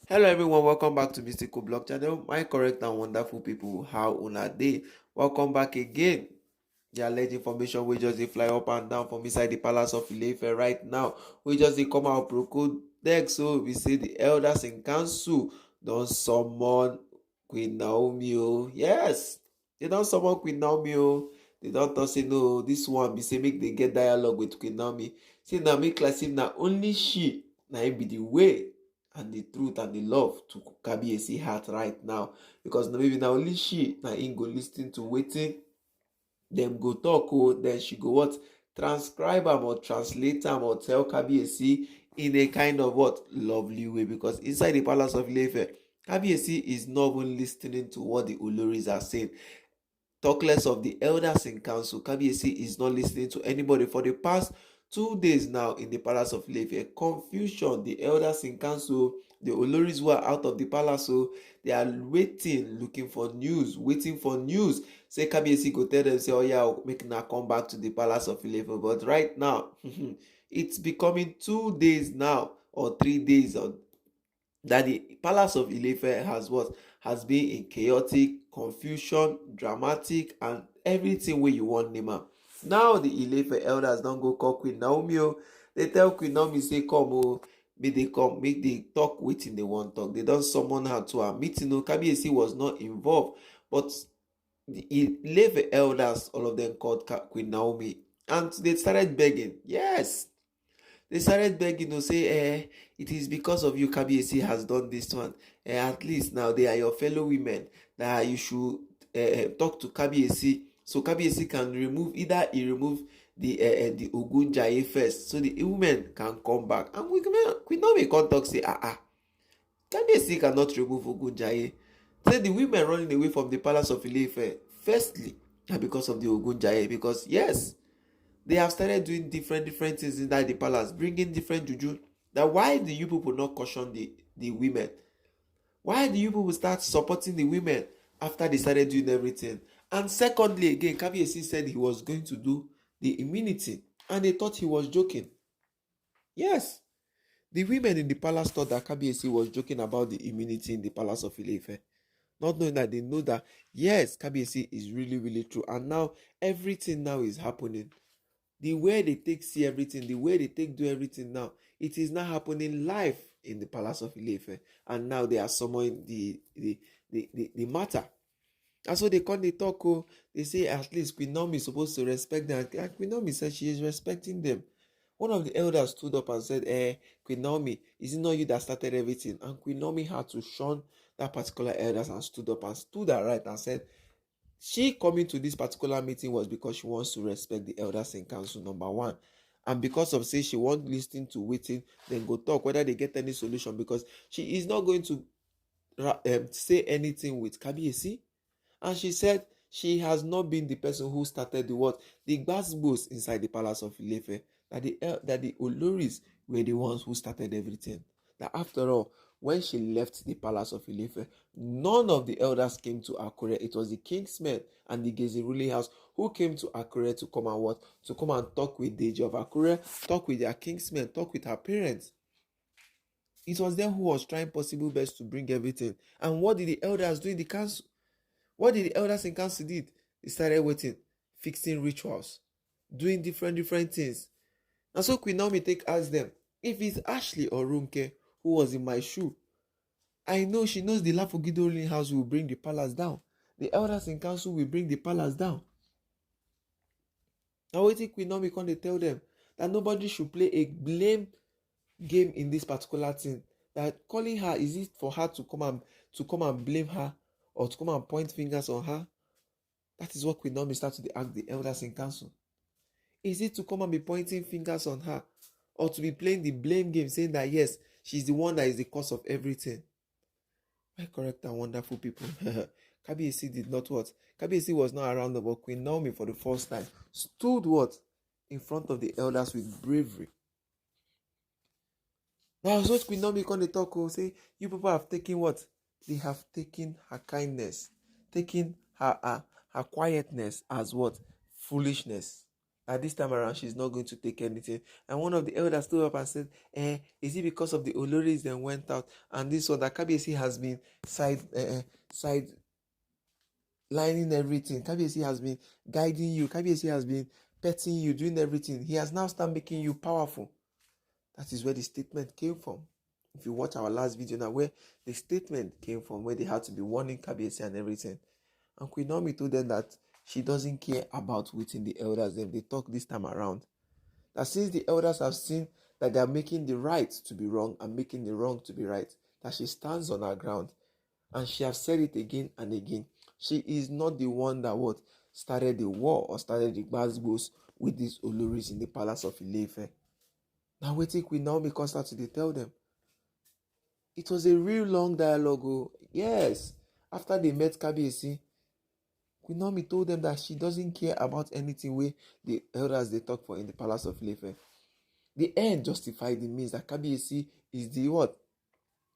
Hello everyone, welcome back to Mystical Blog Channel. My correct and wonderful people, how una dey? Welcome back again. The alleged information we just dey fly up and down from inside the palace of Ile-Ife right now. We just dey come out procode deck, so we say the elders in council don summon Queen Naomi. Oh yes, they don summon Queen Naomi. Oh, they don talk say no, this one be say make they get dialogue with Queen Naomi. Say na make like say na only she na im be the way and the truth and the love to Kabiyesi heart right now, because maybe na only she na im go lis ten to wetin dem go talk. Oh, then she go what, transcribe am or translate am or tell Kabiyesi in a kind of what, lovely way, because inside the palace of Ile-Ife, Kabiyesi is not even listening to what the Oloris are saying. Talk less of the elders in council. Kabiyesi is not listening to anybody for the past 2 days now in the palace of Ile-Ife. Confusion. The elders in council, the Oloris who are out of the palace, so they are waiting, looking for news, waiting for news. Say Kabiyesi go tell them, say, oh yeah, make una come back to the palace of Ile-Ife. But right now, it's becoming 2 days now or 3 days that the palace of Ile-Ife has been in chaotic confusion, dramatic, and everything wey you want name am. Now the Ile-Ife elders don go call Queen Naomi. Oh, they tell Queen Naomi say come, oh, make they come, make they talk wetin they wan talk. They don summon her to a meeting. Oh, Kabiyesi was not involved, but the Ile-Ife elders, all of them called Queen Naomi, and they started begging. Yes, they started begging to say, it is because of you Kabiyesi has done this one. At least now they are your fellow women, that you should talk to Kabiyesi, so Kabiyesi can remove, either he remove the Ogunjaye first, so the women can come back. And we know we can't talk say, Kabiyesi cannot remove Ogunjaye. Say the women running away from the palace of Ile-Ife, firstly, and because of the Ogunjaye, because yes, they have started doing different things inside the palace, bringing different juju. That why do you people not caution the women? Why do you people start supporting the women after they started doing everything? And secondly, again, Kabiyesi said he was going to do the immunity, and they thought he was joking. Yes, the women in the palace thought that Kabiyesi was joking about the immunity in the palace of Ile-Ife, not knowing that they know that yes, Kabiyesi is really true, and now everything now is happening. The way they take see everything, the way they take do everything now, it is now happening live in the palace of Ile-Ife, and now they are summoning the matter. And so they come, they talk. Oh, they say at least Queen Naomi is supposed to respect them. And Queen Naomi said she is respecting them. One of the elders stood up and said, Queen Naomi, is it not you that started everything? And Queen Naomi had to shun that particular elders and stood up and stood right and said, she coming to this particular meeting was because she wants to respect the elders in council, number one, and because of say she won't listen to waiting, then go talk whether they get any solution, because she is not going to say anything with Kabiyesi. And she said she has not been the person who started the gbasgbos inside the palace of Ile-Ife, that the Oloris were the ones who started everything. That after all, when she left the palace of Ile-Ife, none of the elders came to Akure. It was the king's men and the Gezi ruling house who came to Akure to come and to come and talk with Deji of Akure, talk with their king's men, talk with her parents. It was them who was trying possible best to bring everything. And what did the elders do in the council? What did the elders in council did? They started waiting, fixing rituals, doing different things. And so Queen Naomi asked them, if it's Ashley or Runke who was in my shoe, I know she knows the Lafogido ruling house will bring the palace down. The elders in council will bring the palace down. Now waiting Queen Naomi come, they tell them that nobody should play a blame game in this particular thing. That calling her, is it for her to come and blame her, or to come and point fingers on her? That is what Queen Naomi started to ask the elders in council. Is it to come and be pointing fingers on her, or to be playing the blame game, saying that yes, she's the one that is the cause of everything? My correct and wonderful people. Kabiyesi did not what? Kabiyesi was not around, but Queen Naomi for the first time stood what? In front of the elders with bravery. Now, so Queen Naomi come dey talk, say, you people have taken what? They have taken her kindness, taken her quietness as what? Foolishness. That this time around she's not going to take anything. And one of the elders stood up and said, is it because of the Oloris then went out? And this one that Kabiyesi has been side lining everything. Kabiyesi has been guiding you. Kabiyesi has been petting you, doing everything. He has now started making you powerful. That is where the statement came from. If you watch our last video now, where the statement came from, where they had to be warning Kabiyesi and everything. And Queen Naomi told them that she doesn't care about waiting the elders. Then they talk this time around. That since the elders have seen that they are making the right to be wrong and making the wrong to be right, that she stands on her ground. And she has said it again and again. She is not the one that started the war or started the gbasgbos with these Oloris in the palace of Ile-Ife. Now waiting Queen Naomi constantly they tell them. It was a real long dialogue. Oh. Yes. After they met Kabiyesi, Queen Naomi told them that she doesn't care about anything where the elders they talk for in the palace of Ile-Ife. The end justified the means. That Kabiyesi is the what?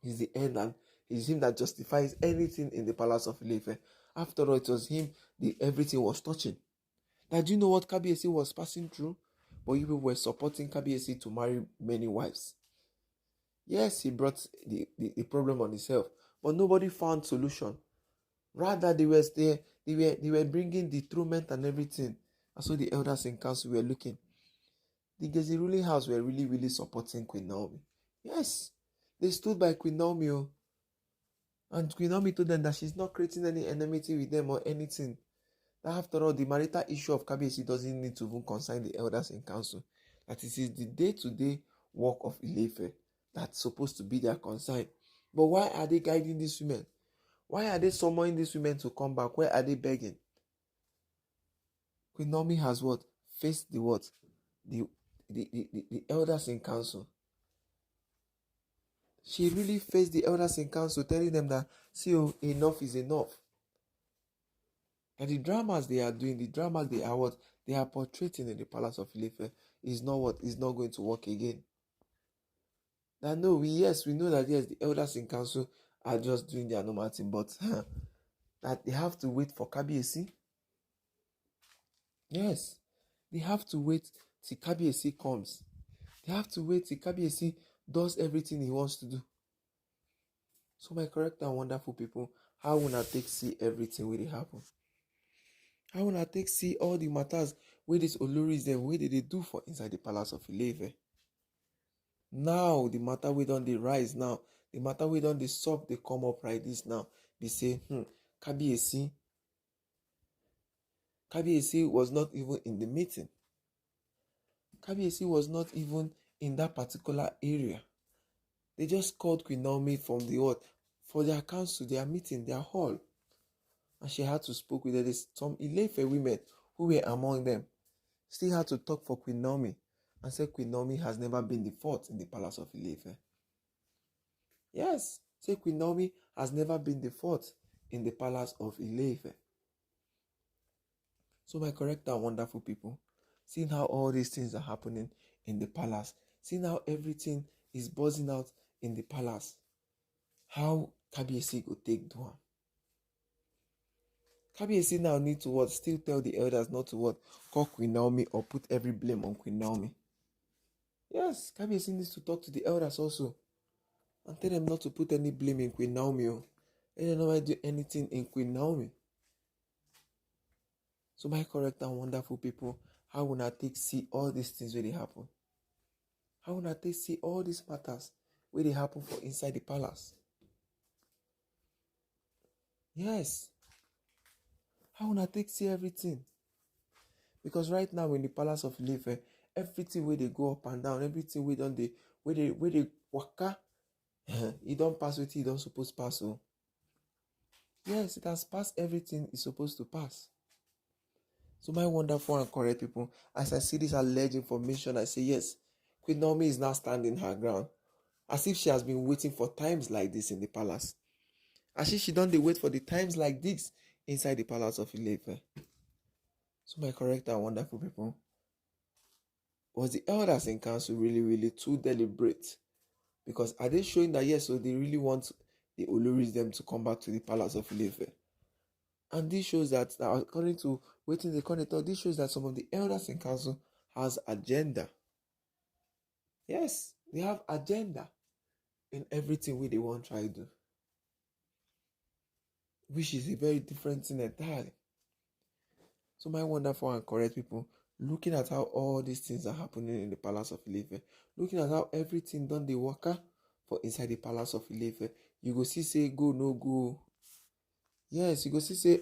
Is the end, and it's him that justifies anything in the palace of Ile-Ife. After all, it was him everything was touching. Now, do you know what Kabiyesi was passing through? But you people were supporting Kabiyesi to marry many wives. Yes, he brought the problem on himself, but nobody found solution. Rather, they were bringing the truement and everything. And so the elders in council were looking. The Gezi ruling house were really, really supporting Queen Naomi. Yes, they stood by Queen Naomi. Oh. And Queen Naomi told them that she's not creating any enmity with them or anything. That after all, the marital issue of Kabiyesi doesn't need to even concern the elders in council. That it is the day-to-day work of Ile-Ife that's supposed to be their concern. But why are they guiding these women? Why are they summoning these women to come back? Where are they begging? Queen Naomi has what? Faced the what? The elders in council. She really faced the elders in council, telling them that, see, oh, enough is enough. And the dramas they are doing, the dramas they are what? They are portraying in the palace of Ile-Ife is not what? Is not going to work again. That no, we know that yes, the elders in council are just doing their normal thing, but that they have to wait for Kabiyesi. Yes, they have to wait till Kabiyesi comes. They have to wait till Kabiyesi does everything he wants to do. So my correct and wonderful people, how will I take see everything wey dey happen? How will I take see all the matters where these Oloris them, where they do for inside the palace of Ile-Ife? Now the matter we don dey rise now, the matter we don dey sup dey come up like this now. They say, Kabiyesi was not even in the meeting. Kabiyesi was not even in that particular area. They just called Queen Naomi from the what? For their council, their meeting, their hall. And she had to speak with them. Some Ile-Ife women who were among them still had to talk for Queen Naomi and say Queen Naomi has never been the fourth in the palace of Ile-Ife. Yes, say Queen Naomi has never been the fourth in the palace of Ile-Ife. So my correct and wonderful people, seeing how all these things are happening in the palace, seeing how everything is buzzing out in the palace, how Kabiyesi go take do am? Kabiyesi now need to what? Still tell the elders not to what? Call Queen Naomi or put every blame on Queen Naomi. Yes, Kabiyesi needs to talk to the elders also and tell them not to put any blame in Queen Naomi. They don't know how to do anything in Queen Naomi. So my correct and wonderful people, how will I take see all these things where they happen? How will I take see all these matters where they happen for inside the palace? Yes. How will I take see everything? Because right now in the palace of Ile-Ife, everything where they go up and down, everything where they waka, it don't pass with it don't supposed to pass. So yes, it has passed everything it's supposed to pass. So my wonderful and correct people, as I see this alleged information, I say yes, Queen Naomi is now standing her ground. As if she has been waiting for times like this in the palace. As if she don't wait for the times like this inside the palace of Ile-Ife. So my correct and wonderful people, was the elders in council really, really too deliberate? Because are they showing that yes, so they really want the Oloris them to come back to the palace of Ile-Ife? And this shows that according to waiting the curator, this shows that some of the elders in council has agenda. Yes, they have agenda in everything we they want to try to do, which is a very different thing entirely. So my wonderful and correct people, looking at how all these things are happening in the palace of Ile-Ife, looking at how everything done the worker for inside the palace of Ile-Ife, you go see say go no go. Yes, you go see say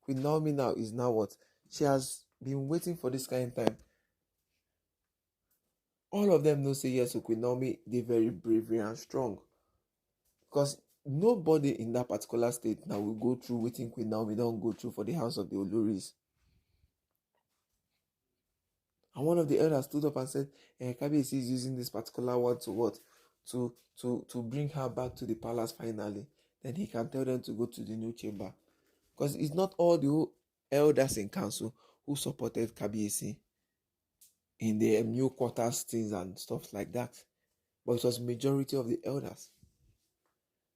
Queen Naomi now is now what? She has been waiting for this kind of time. All of them know say yes, so Queen Naomi, they very bravery and strong. Because nobody in that particular state now will go through waiting Queen Naomi don't go through for the house of the Oloris. And one of the elders stood up and said, Kabiyesi is using this particular word to what? To bring her back to the palace finally. Then he can tell them to go to the new chamber. Because it's not all the elders in council who supported Kabiyesi in the new quarters things and stuff like that. But it was majority of the elders.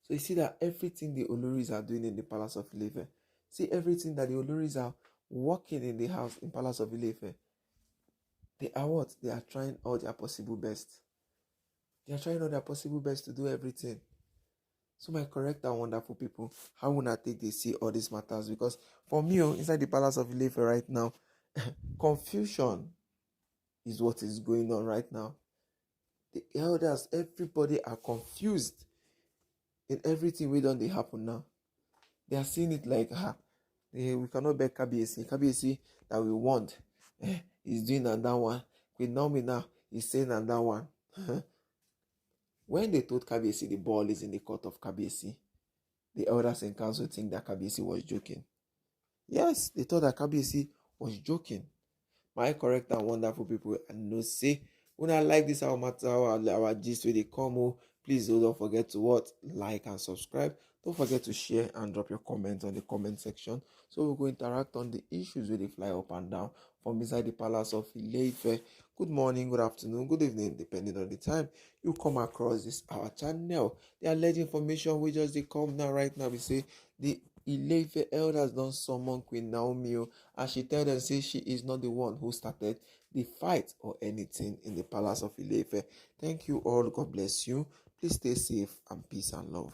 So you see that everything the Oloris are doing in the palace of Ile-Ife, see everything that the Oloris are working in the house in palace of Ile-Ife, they are what? They are trying all their possible best. They are trying all their possible best to do everything. So my correct and wonderful people, how will I take they see all these matters? Because for me, inside the palace of Ile-Ife right now, confusion is what is going on right now. The elders, everybody are confused in everything we done they happen now. They are seeing it like, we cannot beg Kabiyesi. Kabiyesi that we want is doing another one. Queen Naomi now is saying another one. When they told Kabiyesi the ball is in the court of Kabiyesi, the elders in council think that Kabiyesi was joking. Yes, they thought that Kabiyesi was joking. My correct and wonderful people, and no say, when I like this our matter, our gist where they come, please don't forget to what? Like and subscribe. Don't forget to share and drop your comments on the comment section. So we're going to interact on the issues where they fly up and down from inside the palace of Ile-Ife. Good morning, good afternoon, good evening, depending on the time you come across this our channel. The alleged information we just they come now right now. We say the Ile-Ife elders don't summon Queen Naomi, and she tell them say she is not the one who started the fight or anything in the palace of Ile-Ife. Thank you all. God bless you. Please stay safe and peace and love.